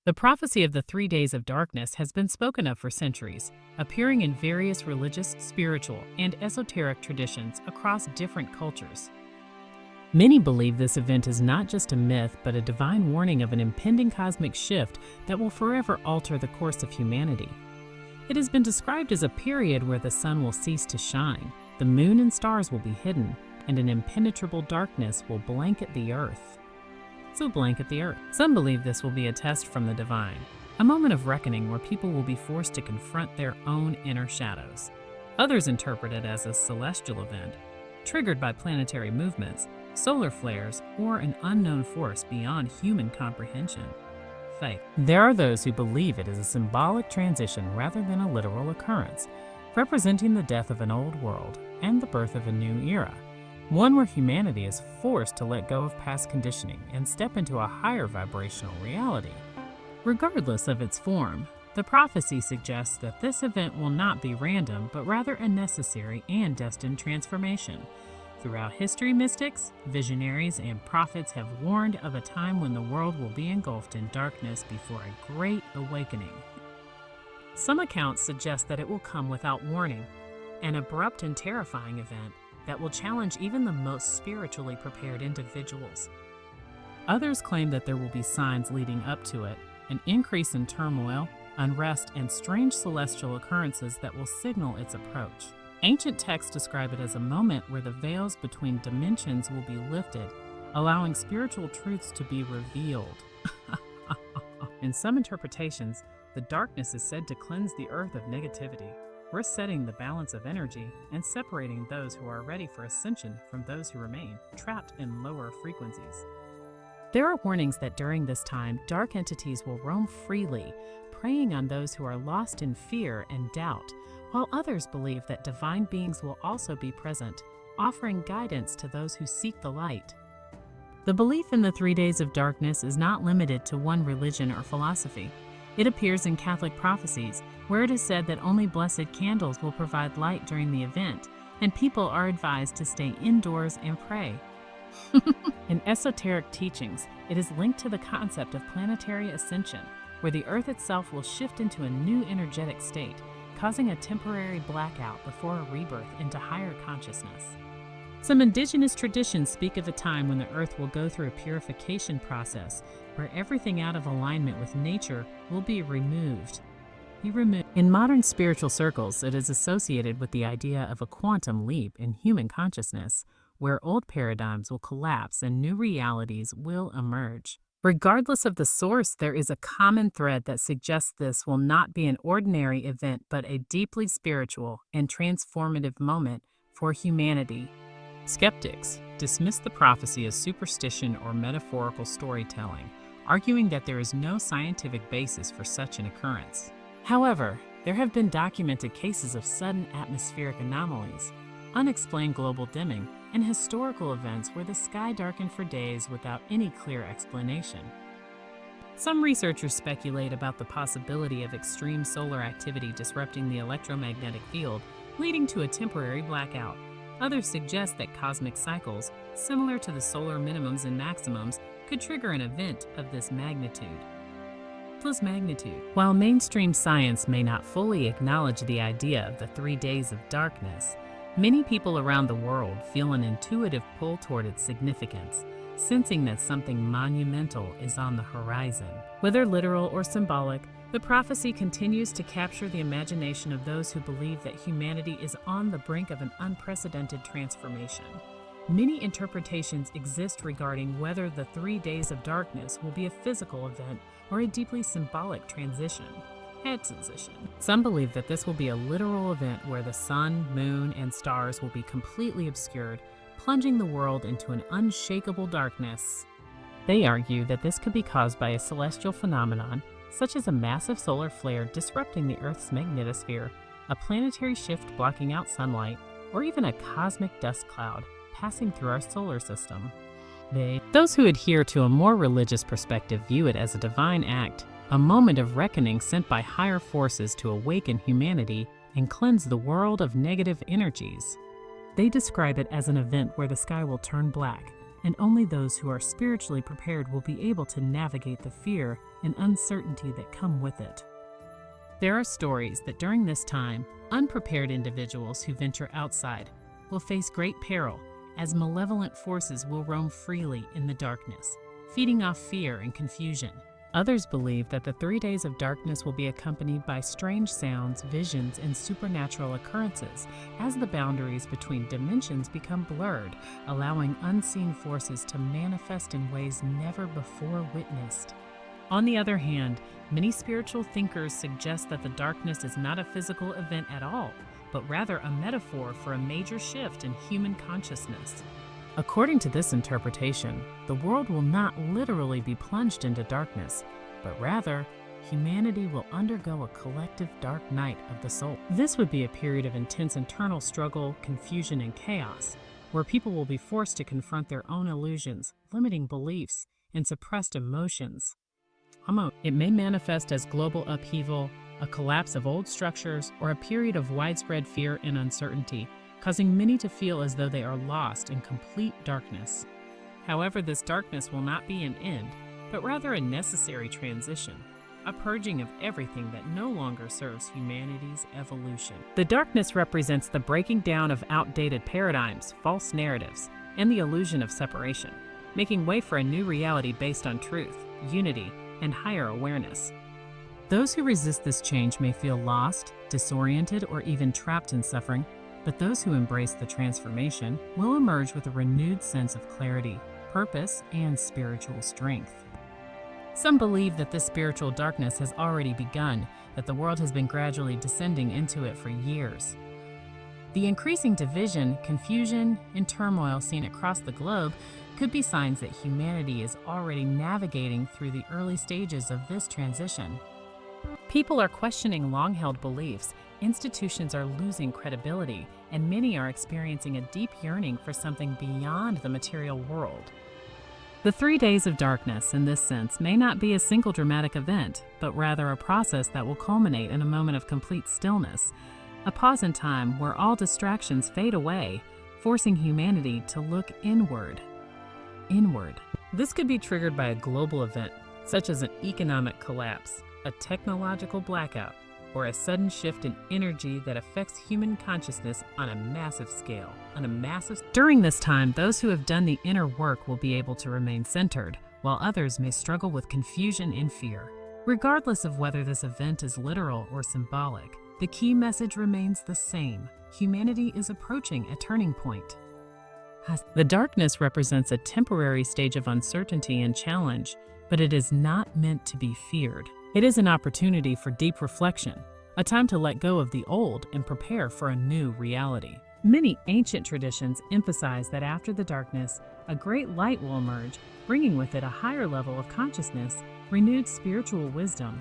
The prophecy of the 3 days of darkness has been spoken of for centuries, appearing in various religious, spiritual, and esoteric traditions across different cultures. Many believe this event is not just a myth, but a divine warning of an impending cosmic shift that will forever alter the course of humanity. It has been described as a period where the sun will cease to shine, the moon and stars will be hidden, and an impenetrable darkness will blanket the earth. So blanket the earth. Some believe this will be a test from the divine, a moment of reckoning where people will be forced to confront their own inner shadows. Others interpret it as a celestial event, triggered by planetary movements, solar flares, or an unknown force beyond human comprehension. Faith. There are those who believe it is a symbolic transition rather than a literal occurrence, representing the death of an old world and the birth of a new era. One where humanity is forced to let go of past conditioning and step into a higher vibrational reality. Regardless of its form, the prophecy suggests that this event will not be random, but rather a necessary and destined transformation. Throughout history, mystics, visionaries, and prophets have warned of a time when the world will be engulfed in darkness before a great awakening. Some accounts suggest that it will come without warning, an abrupt and terrifying event that will challenge even the most spiritually prepared individuals. Others claim that there will be signs leading up to it, an increase in turmoil, unrest, and strange celestial occurrences that will signal its approach. Ancient texts describe it as a moment where the veils between dimensions will be lifted, allowing spiritual truths to be revealed. In some interpretations, the darkness is said to cleanse the earth of negativity, resetting the balance of energy and separating those who are ready for ascension from those who remain trapped in lower frequencies. There are warnings that during this time, dark entities will roam freely, preying on those who are lost in fear and doubt, while others believe that divine beings will also be present, offering guidance to those who seek the light. The belief in the 3 days of darkness is not limited to one religion or philosophy. It appears in Catholic prophecies, where it is said that only blessed candles will provide light during the event, and people are advised to stay indoors and pray. In esoteric teachings, it is linked to the concept of planetary ascension, where the Earth itself will shift into a new energetic state, causing a temporary blackout before a rebirth into higher consciousness. Some indigenous traditions speak of a time when the Earth will go through a purification process, where everything out of alignment with nature will be removed. In modern spiritual circles, it is associated with the idea of a quantum leap in human consciousness, where old paradigms will collapse and new realities will emerge. Regardless of the source, there is a common thread that suggests this will not be an ordinary event, but a deeply spiritual and transformative moment for humanity. Skeptics dismiss the prophecy as superstition or metaphorical storytelling, arguing that there is no scientific basis for such an occurrence. However, there have been documented cases of sudden atmospheric anomalies, unexplained global dimming, and historical events where the sky darkened for days without any clear explanation. Some researchers speculate about the possibility of extreme solar activity disrupting the electromagnetic field, leading to a temporary blackout. Others suggest that cosmic cycles, similar to the solar minimums and maximums, could trigger an event of this magnitude. While mainstream science may not fully acknowledge the idea of the 3 days of darkness, many people around the world feel an intuitive pull toward its significance, sensing that something monumental is on the horizon. Whether literal or symbolic, the prophecy continues to capture the imagination of those who believe that humanity is on the brink of an unprecedented transformation. Many interpretations exist regarding whether the 3 days of darkness will be a physical event or a deeply symbolic transition. Some believe that this will be a literal event where the sun, moon, and stars will be completely obscured, plunging the world into an unshakable darkness. They argue that this could be caused by a celestial phenomenon, such as a massive solar flare disrupting the Earth's magnetosphere, a planetary shift blocking out sunlight, or even a cosmic dust cloud passing through our solar system. Those who adhere to a more religious perspective view it as a divine act, a moment of reckoning sent by higher forces to awaken humanity and cleanse the world of negative energies. They describe it as an event where the sky will turn black, and only those who are spiritually prepared will be able to navigate the fear and uncertainty that come with it. There are stories that during this time, unprepared individuals who venture outside will face great peril, as malevolent forces will roam freely in the darkness, feeding off fear and confusion. Others believe that the 3 days of darkness will be accompanied by strange sounds, visions, and supernatural occurrences as the boundaries between dimensions become blurred, allowing unseen forces to manifest in ways never before witnessed. On the other hand, many spiritual thinkers suggest that the darkness is not a physical event at all, but rather a metaphor for a major shift in human consciousness. According to this interpretation, the world will not literally be plunged into darkness, but rather, humanity will undergo a collective dark night of the soul. This would be a period of intense internal struggle, confusion, and chaos, where people will be forced to confront their own illusions, limiting beliefs, and suppressed emotions. It may manifest as global upheaval, a collapse of old structures, or a period of widespread fear and uncertainty, causing many to feel as though they are lost in complete darkness. However, this darkness will not be an end, but rather a necessary transition, a purging of everything that no longer serves humanity's evolution. The darkness represents the breaking down of outdated paradigms, false narratives, and the illusion of separation, making way for a new reality based on truth, unity, and higher awareness. Those who resist this change may feel lost, disoriented, or even trapped in suffering, but those who embrace the transformation will emerge with a renewed sense of clarity, purpose, and spiritual strength. Some believe that this spiritual darkness has already begun, that the world has been gradually descending into it for years. The increasing division, confusion, and turmoil seen across the globe could be signs that humanity is already navigating through the early stages of this transition. People are questioning long-held beliefs, institutions are losing credibility, and many are experiencing a deep yearning for something beyond the material world. The 3 days of darkness, in this sense, may not be a single dramatic event, but rather a process that will culminate in a moment of complete stillness, a pause in time where all distractions fade away, forcing humanity to look inward. This could be triggered by a global event, such as an economic collapse, a technological blackout, or a sudden shift in energy that affects human consciousness on a massive scale. During this time, those who have done the inner work will be able to remain centered, while others may struggle with confusion and fear. Regardless of whether this event is literal or symbolic, the key message remains the same: humanity is approaching a turning point. The darkness represents a temporary stage of uncertainty and challenge, but it is not meant to be feared. It is an opportunity for deep reflection, a time to let go of the old and prepare for a new reality. Many ancient traditions emphasize that after the darkness, a great light will emerge, bringing with it a higher level of consciousness, renewed spiritual wisdom,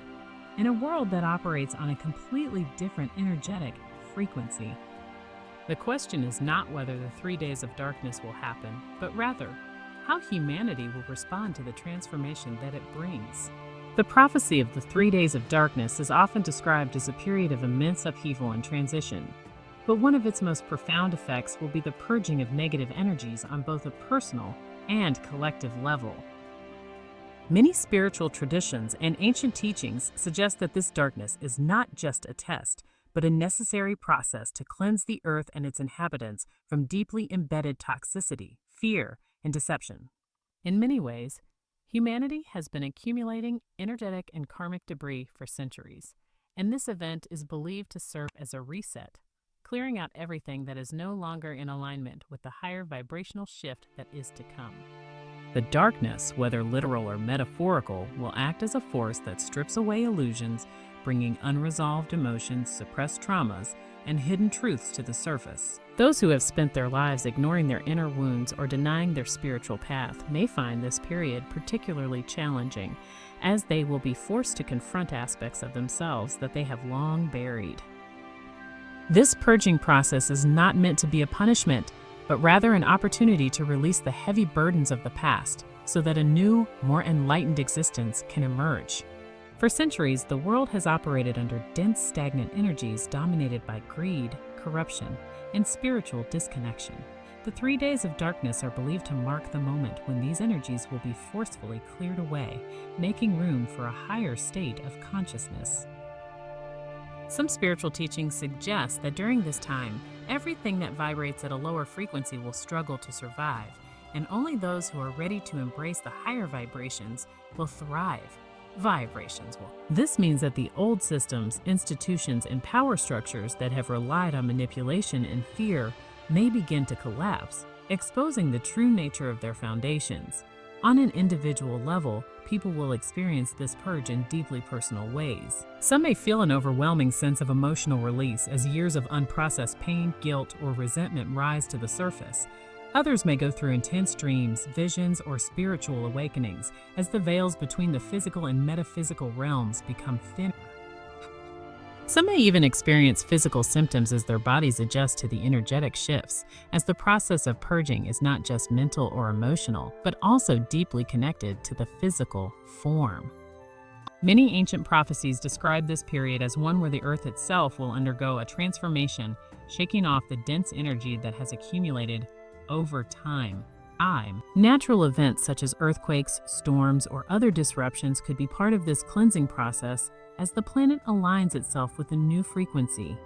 and a world that operates on a completely different energetic frequency. The question is not whether the 3 days of darkness will happen, but rather how humanity will respond to the transformation that it brings. The prophecy of the 3 days of darkness is often described as a period of immense upheaval and transition, but one of its most profound effects will be the purging of negative energies on both a personal and collective level. Many spiritual traditions and ancient teachings suggest that this darkness is not just a test, but a necessary process to cleanse the earth and its inhabitants from deeply embedded toxicity, fear, and deception. In many ways, humanity has been accumulating energetic and karmic debris for centuries, and this event is believed to serve as a reset, clearing out everything that is no longer in alignment with the higher vibrational shift that is to come. The darkness, whether literal or metaphorical, will act as a force that strips away illusions, bringing unresolved emotions, suppressed traumas, and hidden truths to the surface. Those who have spent their lives ignoring their inner wounds or denying their spiritual path may find this period particularly challenging, as they will be forced to confront aspects of themselves that they have long buried. This purging process is not meant to be a punishment, but rather an opportunity to release the heavy burdens of the past so that a new, more enlightened existence can emerge. For centuries, the world has operated under dense, stagnant energies dominated by greed, corruption, and spiritual disconnection. The 3 days of darkness are believed to mark the moment when these energies will be forcefully cleared away, making room for a higher state of consciousness. Some spiritual teachings suggest that during this time, everything that vibrates at a lower frequency will struggle to survive, and only those who are ready to embrace the higher vibrations will thrive. This means that the old systems, institutions, and power structures that have relied on manipulation and fear may begin to collapse, exposing the true nature of their foundations. On an individual level, people will experience this purge in deeply personal ways. Some may feel an overwhelming sense of emotional release as years of unprocessed pain, guilt, or resentment rise to the surface. Others may go through intense dreams, visions, or spiritual awakenings as the veils between the physical and metaphysical realms become thinner. Some may even experience physical symptoms as their bodies adjust to the energetic shifts, as the process of purging is not just mental or emotional, but also deeply connected to the physical form. Many ancient prophecies describe this period as one where the earth itself will undergo a transformation, shaking off the dense energy that has accumulated over time. Natural events such as earthquakes, storms, or other disruptions could be part of this cleansing process as the planet aligns itself with a new frequency.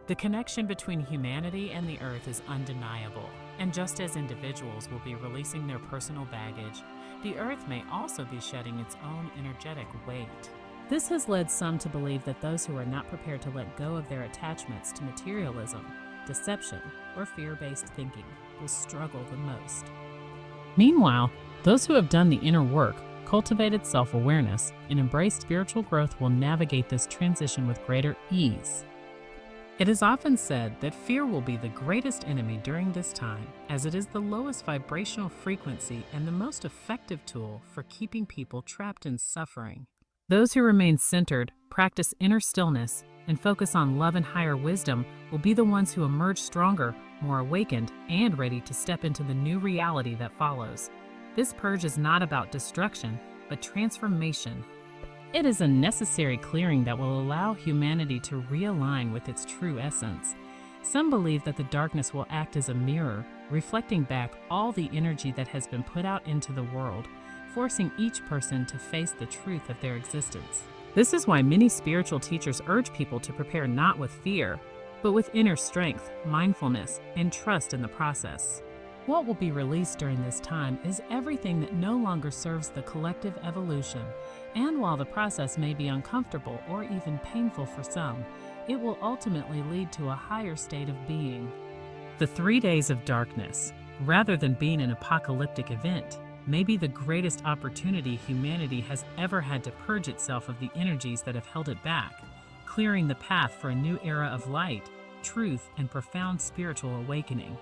The connection between humanity and the earth is undeniable, and just as individuals will be releasing their personal baggage, the earth may also be shedding its own energetic weight. This has led some to believe that those who are not prepared to let go of their attachments to materialism, deception, or fear-based thinking will struggle the most. Meanwhile, those who have done the inner work, cultivated self-awareness, and embraced spiritual growth will navigate this transition with greater ease. It is often said that fear will be the greatest enemy during this time, as it is the lowest vibrational frequency and the most effective tool for keeping people trapped in suffering. Those who remain centered, practice inner stillness, and focus on love and higher wisdom will be the ones who emerge stronger, more awakened, and ready to step into the new reality that follows. This purge is not about destruction, but transformation. It is a necessary clearing that will allow humanity to realign with its true essence. Some believe that the darkness will act as a mirror, reflecting back all the energy that has been put out into the world, forcing each person to face the truth of their existence. This is why many spiritual teachers urge people to prepare not with fear, but with inner strength, mindfulness, and trust in the process. What will be released during this time is everything that no longer serves the collective evolution, and while the process may be uncomfortable or even painful for some, it will ultimately lead to a higher state of being. The 3 days of darkness, rather than being an apocalyptic event, may be the greatest opportunity humanity has ever had to purge itself of the energies that have held it back, clearing the path for a new era of light, truth, and profound spiritual awakening.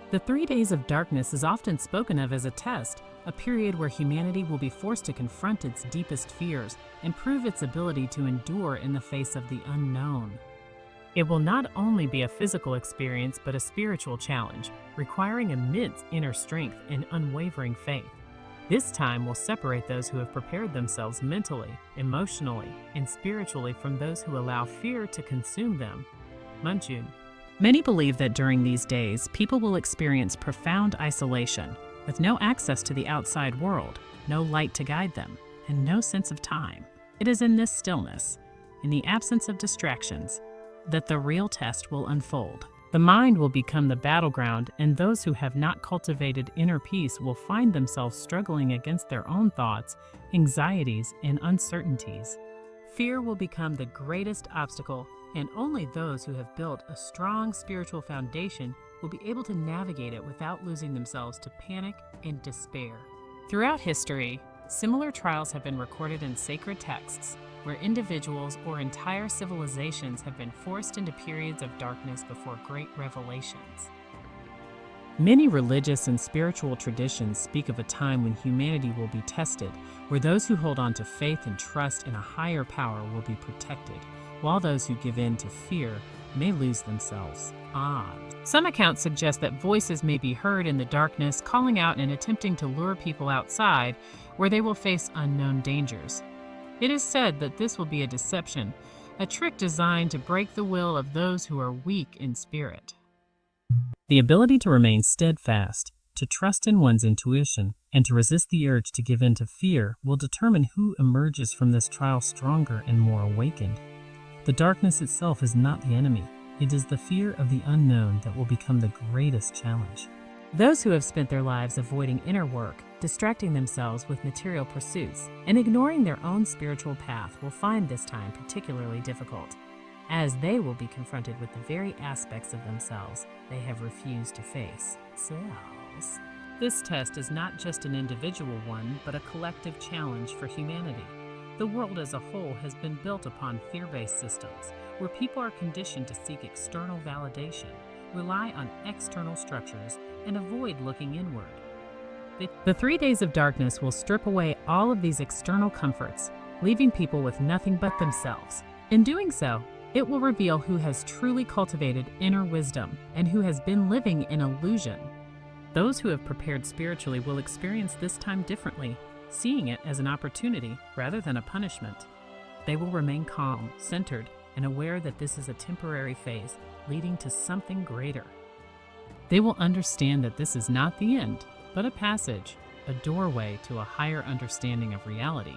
The 3 days of darkness is often spoken of as a test, a period where humanity will be forced to confront its deepest fears and prove its ability to endure in the face of the unknown. It will not only be a physical experience, but a spiritual challenge, requiring immense inner strength and unwavering faith. This time will separate those who have prepared themselves mentally, emotionally, and spiritually from those who allow fear to consume them. Munchun. Many believe that during these days, people will experience profound isolation, with no access to the outside world, no light to guide them, and no sense of time. It is in this stillness, in the absence of distractions, that the real test will unfold. The mind will become the battleground, and those who have not cultivated inner peace will find themselves struggling against their own thoughts, anxieties, and uncertainties. Fear will become the greatest obstacle, and only those who have built a strong spiritual foundation will be able to navigate it without losing themselves to panic and despair. Throughout history, similar trials have been recorded in sacred texts, where individuals or entire civilizations have been forced into periods of darkness before great revelations. Many religious and spiritual traditions speak of a time when humanity will be tested, where those who hold on to faith and trust in a higher power will be protected, while those who give in to fear may lose themselves. Some accounts suggest that voices may be heard in the darkness, calling out and attempting to lure people outside, where they will face unknown dangers. It is said that this will be a deception, a trick designed to break the will of those who are weak in spirit. The ability to remain steadfast, to trust in one's intuition, and to resist the urge to give in to fear will determine who emerges from this trial stronger and more awakened. The darkness itself is not the enemy. It is the fear of the unknown that will become the greatest challenge. Those who have spent their lives avoiding inner work, distracting themselves with material pursuits, and ignoring their own spiritual path will find this time particularly difficult, as they will be confronted with the very aspects of themselves they have refused to face, selves. This test is not just an individual one, but a collective challenge for humanity. The world as a whole has been built upon fear-based systems, where people are conditioned to seek external validation, rely on external structures, and avoid looking inward. The 3 days of darkness will strip away all of these external comforts, leaving people with nothing but themselves. In doing so, it will reveal who has truly cultivated inner wisdom and who has been living in illusion. Those who have prepared spiritually will experience this time differently, seeing it as an opportunity rather than a punishment. They will remain calm, centered, and aware that this is a temporary phase leading to something greater. They will understand that this is not the end, but a passage, a doorway to a higher understanding of reality.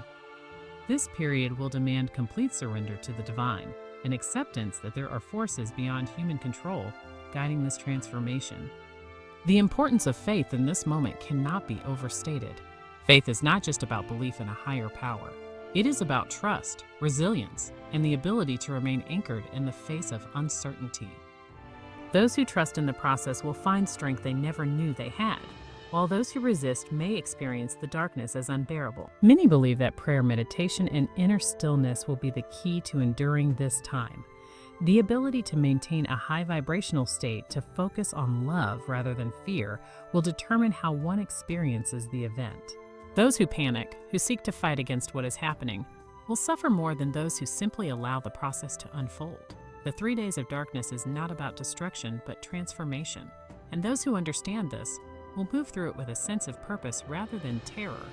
This period will demand complete surrender to the divine, an acceptance that there are forces beyond human control guiding this transformation. The importance of faith in this moment cannot be overstated. Faith is not just about belief in a higher power. It is about trust, resilience, and the ability to remain anchored in the face of uncertainty. Those who trust in the process will find strength they never knew they had, while those who resist may experience the darkness as unbearable. Many believe that prayer, meditation, and inner stillness will be the key to enduring this time. The ability to maintain a high vibrational state, to focus on love rather than fear, will determine how one experiences the event. Those who panic, who seek to fight against what is happening, will suffer more than those who simply allow the process to unfold. The 3 days of darkness is not about destruction, but transformation, and those who understand this will move through it with a sense of purpose rather than terror.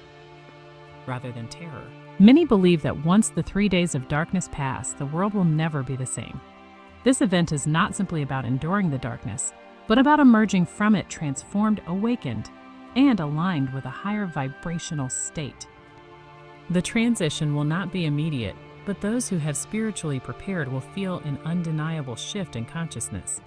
Many believe that once the 3 days of darkness pass, the world will never be the same. This event is not simply about enduring the darkness, but about emerging from it transformed, awakened, and aligned with a higher vibrational state. The transition will not be immediate, but those who have spiritually prepared will feel an undeniable shift in consciousness.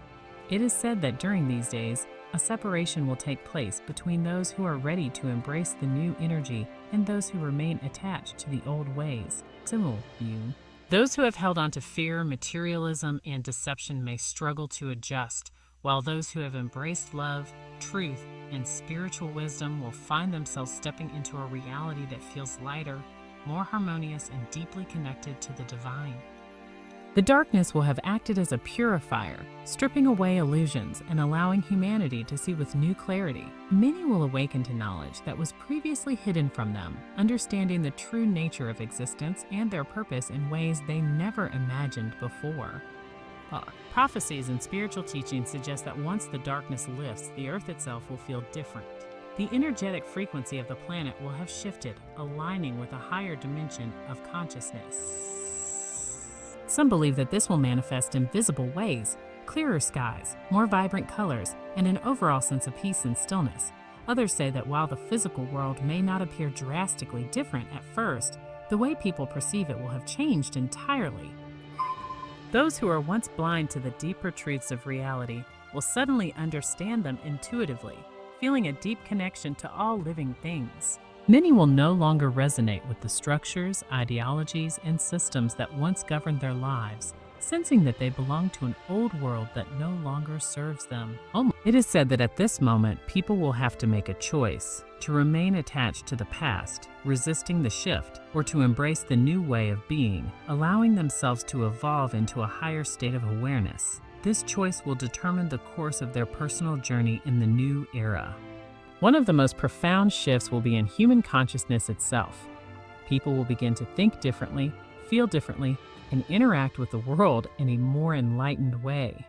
It is said that during these days, a separation will take place between those who are ready to embrace the new energy and those who remain attached to the old ways. Those who have held on to fear, materialism, and deception may struggle to adjust, while those who have embraced love, truth, and spiritual wisdom will find themselves stepping into a reality that feels lighter, more harmonious, and deeply connected to the divine. The darkness will have acted as a purifier, stripping away illusions and allowing humanity to see with new clarity. Many will awaken to knowledge that was previously hidden from them, understanding the true nature of existence and their purpose in ways they never imagined before. Prophecies and spiritual teachings suggest that once the darkness lifts, the earth itself will feel different. The energetic frequency of the planet will have shifted, aligning with a higher dimension of consciousness. Some believe that this will manifest in visible ways: clearer skies, more vibrant colors, and an overall sense of peace and stillness. Others say that while the physical world may not appear drastically different at first, the way people perceive it will have changed entirely. Those who were once blind to the deeper truths of reality will suddenly understand them intuitively, feeling a deep connection to all living things. Many will no longer resonate with the structures, ideologies, and systems that once governed their lives, sensing that they belong to an old world that no longer serves them. It is said that at this moment, people will have to make a choice: to remain attached to the past, resisting the shift, or to embrace the new way of being, allowing themselves to evolve into a higher state of awareness. This choice will determine the course of their personal journey in the new era. One of the most profound shifts will be in human consciousness itself. People will begin to think differently, feel differently, and interact with the world in a more enlightened way.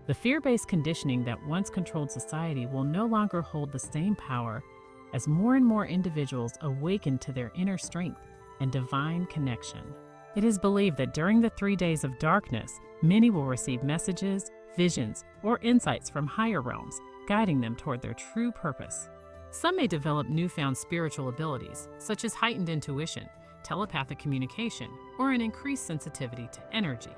The fear-based conditioning that once controlled society will no longer hold the same power as more and more individuals awaken to their inner strength and divine connection. It is believed that during the 3 days of darkness, many will receive messages, visions, or insights from higher realms, guiding them toward their true purpose. Some may develop newfound spiritual abilities, such as heightened intuition, telepathic communication, or an increased sensitivity to energy.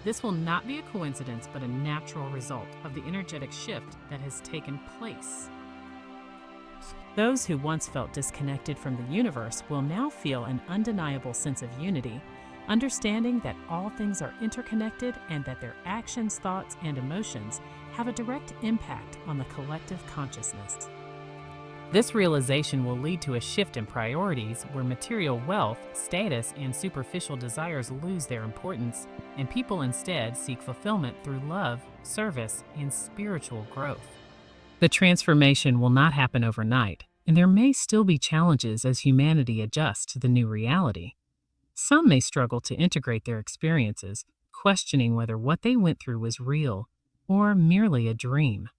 This will not be a coincidence, but a natural result of the energetic shift that has taken place. Those who once felt disconnected from the universe will now feel an undeniable sense of unity, understanding that all things are interconnected and that their actions, thoughts, and emotions have a direct impact on the collective consciousness. This realization will lead to a shift in priorities where material wealth, status, and superficial desires lose their importance, and people instead seek fulfillment through love, service, and spiritual growth. The transformation will not happen overnight, and there may still be challenges as humanity adjusts to the new reality. Some may struggle to integrate their experiences, questioning whether what they went through was real or merely a dream.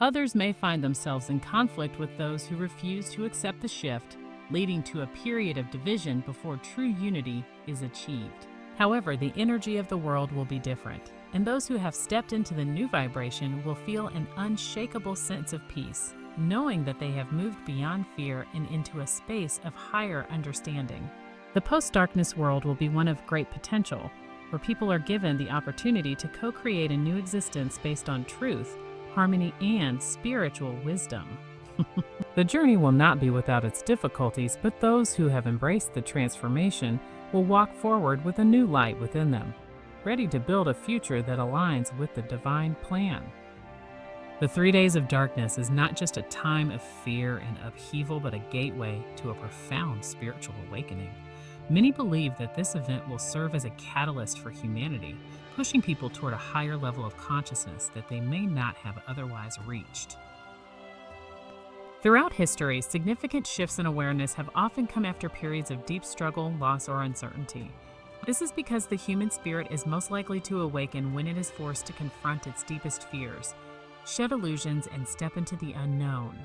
Others may find themselves in conflict with those who refuse to accept the shift, leading to a period of division before true unity is achieved. However, the energy of the world will be different, and those who have stepped into the new vibration will feel an unshakable sense of peace, knowing that they have moved beyond fear and into a space of higher understanding. The post-darkness world will be one of great potential, where people are given the opportunity to co-create a new existence based on truth, harmony, and spiritual wisdom. The journey will not be without its difficulties, but those who have embraced the transformation will walk forward with a new light within them, ready to build a future that aligns with the divine plan. The 3 days of darkness is not just a time of fear and upheaval, but a gateway to a profound spiritual awakening. Many believe that this event will serve as a catalyst for humanity, pushing people toward a higher level of consciousness that they may not have otherwise reached. Throughout history, significant shifts in awareness have often come after periods of deep struggle, loss, or uncertainty. This is because the human spirit is most likely to awaken when it is forced to confront its deepest fears, shed illusions, and step into the unknown.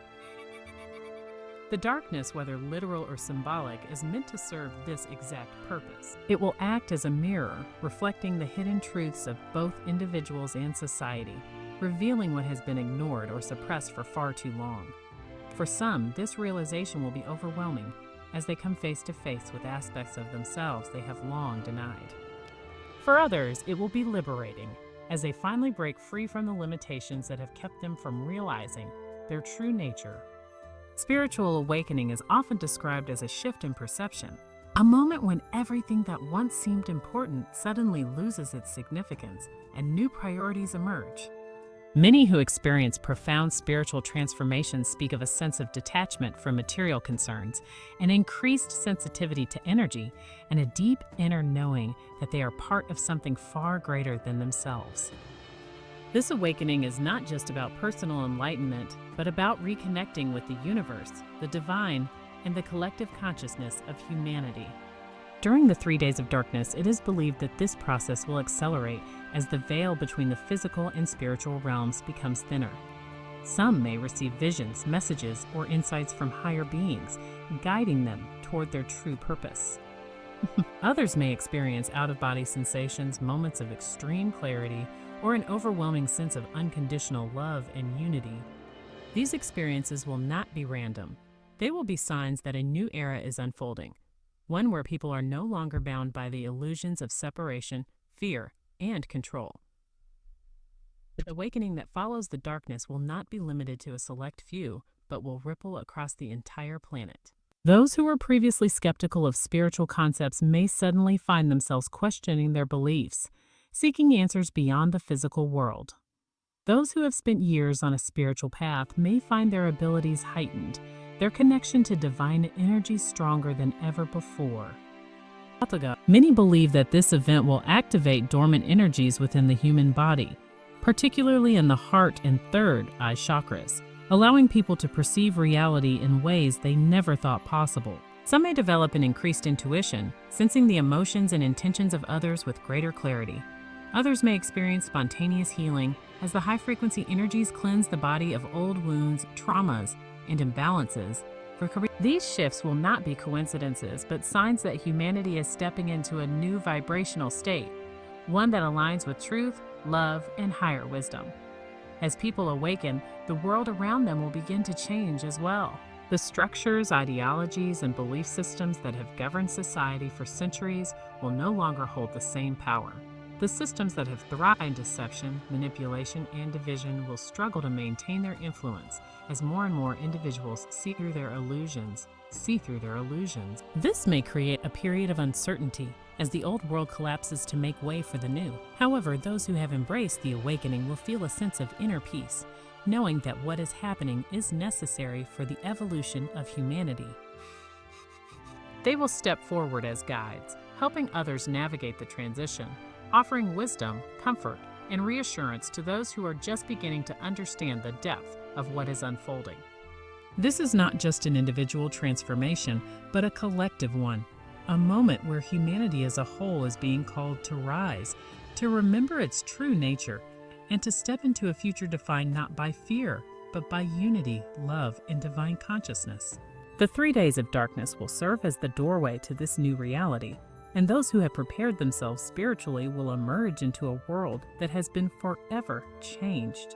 The darkness, whether literal or symbolic, is meant to serve this exact purpose. It will act as a mirror, reflecting the hidden truths of both individuals and society, revealing what has been ignored or suppressed for far too long. For some, this realization will be overwhelming as they come face to face with aspects of themselves they have long denied. For others, it will be liberating as they finally break free from the limitations that have kept them from realizing their true nature. Spiritual awakening is often described as a shift in perception, a moment when everything that once seemed important suddenly loses its significance and new priorities emerge. Many who experience profound spiritual transformations speak of a sense of detachment from material concerns, an increased sensitivity to energy, and a deep inner knowing that they are part of something far greater than themselves. This awakening is not just about personal enlightenment, but about reconnecting with the universe, the divine, and the collective consciousness of humanity. During the 3 days of darkness, it is believed that this process will accelerate as the veil between the physical and spiritual realms becomes thinner. Some may receive visions, messages, or insights from higher beings, guiding them toward their true purpose. Others may experience out-of-body sensations, moments of extreme clarity, or an overwhelming sense of unconditional love and unity. These experiences will not be random. They will be signs that a new era is unfolding, one where people are no longer bound by the illusions of separation, fear, and control. The awakening that follows the darkness will not be limited to a select few, but will ripple across the entire planet. Those who were previously skeptical of spiritual concepts may suddenly find themselves questioning their beliefs, seeking answers beyond the physical world. Those who have spent years on a spiritual path may find their abilities heightened, their connection to divine energy stronger than ever before. Many believe that this event will activate dormant energies within the human body, particularly in the heart and third eye chakras, allowing people to perceive reality in ways they never thought possible. Some may develop an increased intuition, sensing the emotions and intentions of others with greater clarity. Others may experience spontaneous healing as the high-frequency energies cleanse the body of old wounds, traumas, and imbalances. These shifts will not be coincidences, but signs that humanity is stepping into a new vibrational state, one that aligns with truth, love, and higher wisdom. As people awaken, the world around them will begin to change as well. The structures, ideologies, and belief systems that have governed society for centuries will no longer hold the same power. The systems that have thrived in deception, manipulation, and division will struggle to maintain their influence as more and more individuals see through their illusions. This may create a period of uncertainty as the old world collapses to make way for the new. However, those who have embraced the awakening will feel a sense of inner peace, knowing that what is happening is necessary for the evolution of humanity. They will step forward as guides, helping others navigate the transition, offering wisdom, comfort, and reassurance to those who are just beginning to understand the depth of what is unfolding. This is not just an individual transformation, but a collective one, a moment where humanity as a whole is being called to rise, to remember its true nature, and to step into a future defined not by fear, but by unity, love, and divine consciousness. The 3 days of darkness will serve as the doorway to this new reality, and those who have prepared themselves spiritually will emerge into a world that has been forever changed.